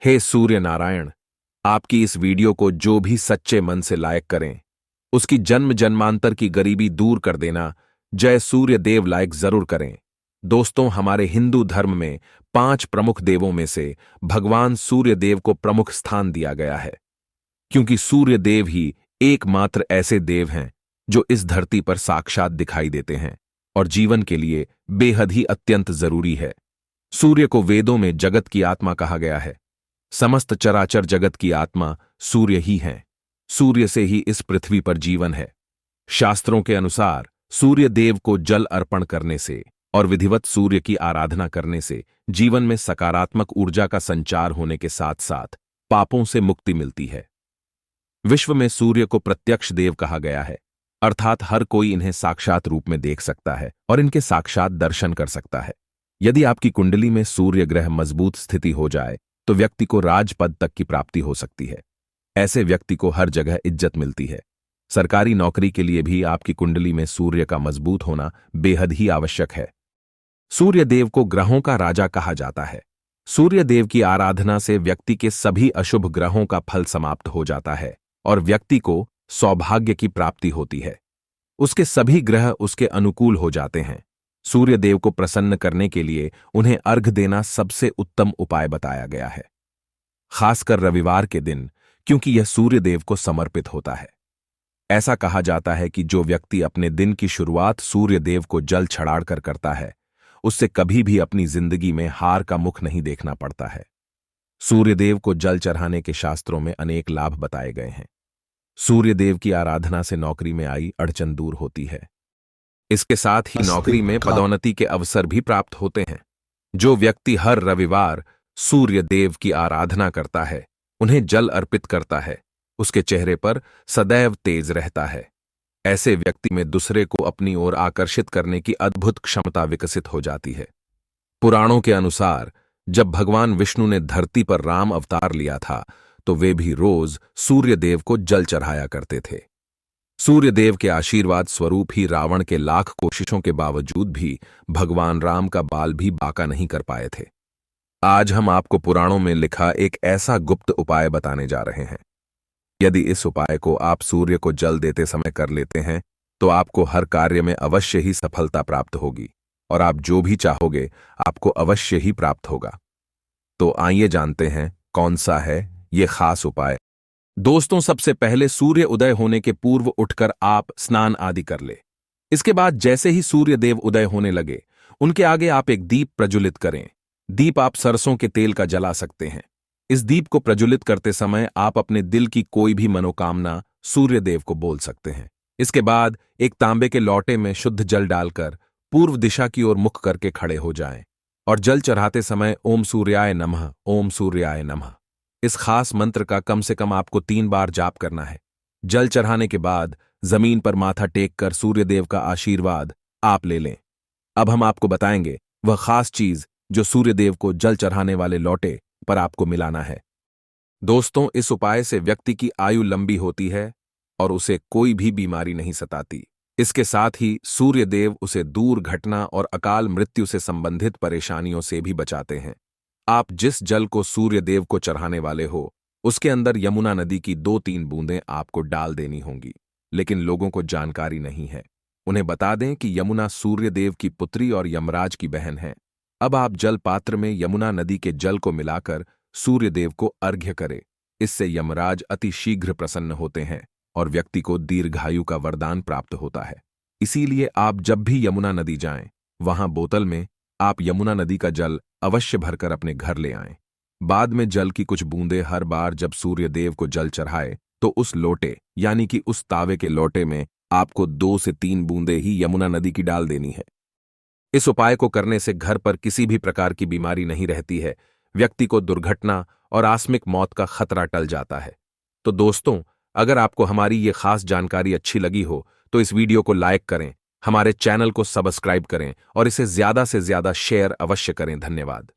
हे सूर्य नारायण, आपकी इस वीडियो को जो भी सच्चे मन से लाइक करें, उसकी जन्म जन्मांतर की गरीबी दूर कर देना। जय सूर्य देव लाइक जरूर करें। दोस्तों, हमारे हिंदू धर्म में 5 प्रमुख देवों में से भगवान सूर्य देव को प्रमुख स्थान दिया गया है, क्योंकि सूर्य देव ही एकमात्र ऐसे देव हैं जो इस धरती पर साक्षात दिखाई देते हैं और जीवन के लिए बेहद ही अत्यंत जरूरी है। सूर्य को वेदों में जगत की आत्मा कहा गया है। समस्त चराचर जगत की आत्मा सूर्य ही है। सूर्य से ही इस पृथ्वी पर जीवन है। शास्त्रों के अनुसार सूर्य देव को जल अर्पण करने से और विधिवत सूर्य की आराधना करने से जीवन में सकारात्मक ऊर्जा का संचार होने के साथ साथ पापों से मुक्ति मिलती है। विश्व में सूर्य को प्रत्यक्ष देव कहा गया है, अर्थात हर कोई इन्हें साक्षात रूप में देख सकता है और इनके साक्षात दर्शन कर सकता है। यदि आपकी कुंडली में सूर्य ग्रह मजबूत स्थिति हो जाए तो व्यक्ति को राजपद तक की प्राप्ति हो सकती है। ऐसे व्यक्ति को हर जगह इज्जत मिलती है। सरकारी नौकरी के लिए भी आपकी कुंडली में सूर्य का मजबूत होना बेहद ही आवश्यक है। सूर्य देव को ग्रहों का राजा कहा जाता है। सूर्य देव की आराधना से व्यक्ति के सभी अशुभ ग्रहों का फल समाप्त हो जाता है और व्यक्ति को सौभाग्य की प्राप्ति होती है। उसके सभी ग्रह उसके अनुकूल हो जाते हैं। सूर्य देव को प्रसन्न करने के लिए उन्हें अर्घ देना सबसे उत्तम उपाय बताया गया है, खासकर रविवार के दिन, क्योंकि यह सूर्य देव को समर्पित होता है। ऐसा कहा जाता है कि जो व्यक्ति अपने दिन की शुरुआत सूर्य देव को जल चढ़ाकर करता है, उससे कभी भी अपनी जिंदगी में हार का मुख नहीं देखना पड़ता है। सूर्य देव को जल चढ़ाने के शास्त्रों में अनेक लाभ बताए गए हैं। सूर्य देव की आराधना से नौकरी में आई अड़चन दूर होती है। इसके साथ ही नौकरी में पदोन्नति के अवसर भी प्राप्त होते हैं। जो व्यक्ति हर रविवार सूर्य देव की आराधना करता है, उन्हें जल अर्पित करता है, उसके चेहरे पर सदैव तेज रहता है। ऐसे व्यक्ति में दूसरे को अपनी ओर आकर्षित करने की अद्भुत क्षमता विकसित हो जाती है। पुराणों के अनुसार जब भगवान विष्णु ने धरती पर राम अवतार लिया था, तो वे भी रोज सूर्य देव को जल चढ़ाया करते थे। सूर्य देव के आशीर्वाद स्वरूप ही रावण के लाख कोशिशों के बावजूद भी भगवान राम का बाल भी बांका नहीं कर पाए थे। आज हम आपको पुराणों में लिखा एक ऐसा गुप्त उपाय बताने जा रहे हैं। यदि इस उपाय को आप सूर्य को जल देते समय कर लेते हैं तो आपको हर कार्य में अवश्य ही सफलता प्राप्त होगी और आप जो भी चाहोगे आपको अवश्य ही प्राप्त होगा। तो आइए जानते हैं कौन सा है ये खास उपाय। दोस्तों, सबसे पहले सूर्य उदय होने के पूर्व उठकर आप स्नान आदि कर ले। इसके बाद जैसे ही सूर्य देव उदय होने लगे, उनके आगे आप एक दीप प्रज्वलित करें। दीप आप सरसों के तेल का जला सकते हैं। इस दीप को प्रज्वलित करते समय आप अपने दिल की कोई भी मनोकामना सूर्य देव को बोल सकते हैं। इसके बाद एक तांबे के लोटे में शुद्ध जल डालकर पूर्व दिशा की ओर मुख करके खड़े हो जाएं और जल चढ़ाते समय ओम सूर्याय नमः, ओम सूर्याय नमः, इस खास मंत्र का कम से कम आपको 3 बार जाप करना है। जल चढ़ाने के बाद जमीन पर माथा टेक कर सूर्यदेव का आशीर्वाद आप ले लें। अब हम आपको बताएंगे वह खास चीज जो सूर्यदेव को जल चढ़ाने वाले लोटे पर आपको मिलाना है। दोस्तों, इस उपाय से व्यक्ति की आयु लंबी होती है और उसे कोई भी बीमारी नहीं सताती। इसके साथ ही सूर्यदेव उसे दूर घटना और अकाल मृत्यु से संबंधित परेशानियों से भी बचाते हैं। आप जिस जल को सूर्य देव को चढ़ाने वाले हो, उसके अंदर यमुना नदी की 2-3 बूंदें आपको डाल देनी होंगी, लेकिन लोगों को जानकारी नहीं है। उन्हें बता दें कि यमुना सूर्य देव की पुत्री और यमराज की बहन है। अब आप जल पात्र में यमुना नदी के जल को मिलाकर सूर्य देव को अर्घ्य करें। इससे यमराज अति शीघ्र प्रसन्न होते हैं और व्यक्ति को दीर्घायु का वरदान प्राप्त होता है। इसीलिए आप जब भी यमुना नदी जाएं, वहां बोतल में आप यमुना नदी का जल अवश्य भरकर अपने घर ले आएं। बाद में जल की कुछ बूंदें हर बार जब सूर्य देव को जल चढ़ाए तो उस लोटे यानी कि उस तावे के लोटे में आपको 2 से 3 बूंदें ही यमुना नदी की डाल देनी है। इस उपाय को करने से घर पर किसी भी प्रकार की बीमारी नहीं रहती है। व्यक्ति को दुर्घटना और आकस्मिक मौत का खतरा टल जाता है। तो दोस्तों, अगर आपको हमारी ये खास जानकारी अच्छी लगी हो तो इस वीडियो को लाइक करें, हमारे चैनल को सब्सक्राइब करें और इसे ज्यादा से ज्यादा शेयर अवश्य करें। धन्यवाद।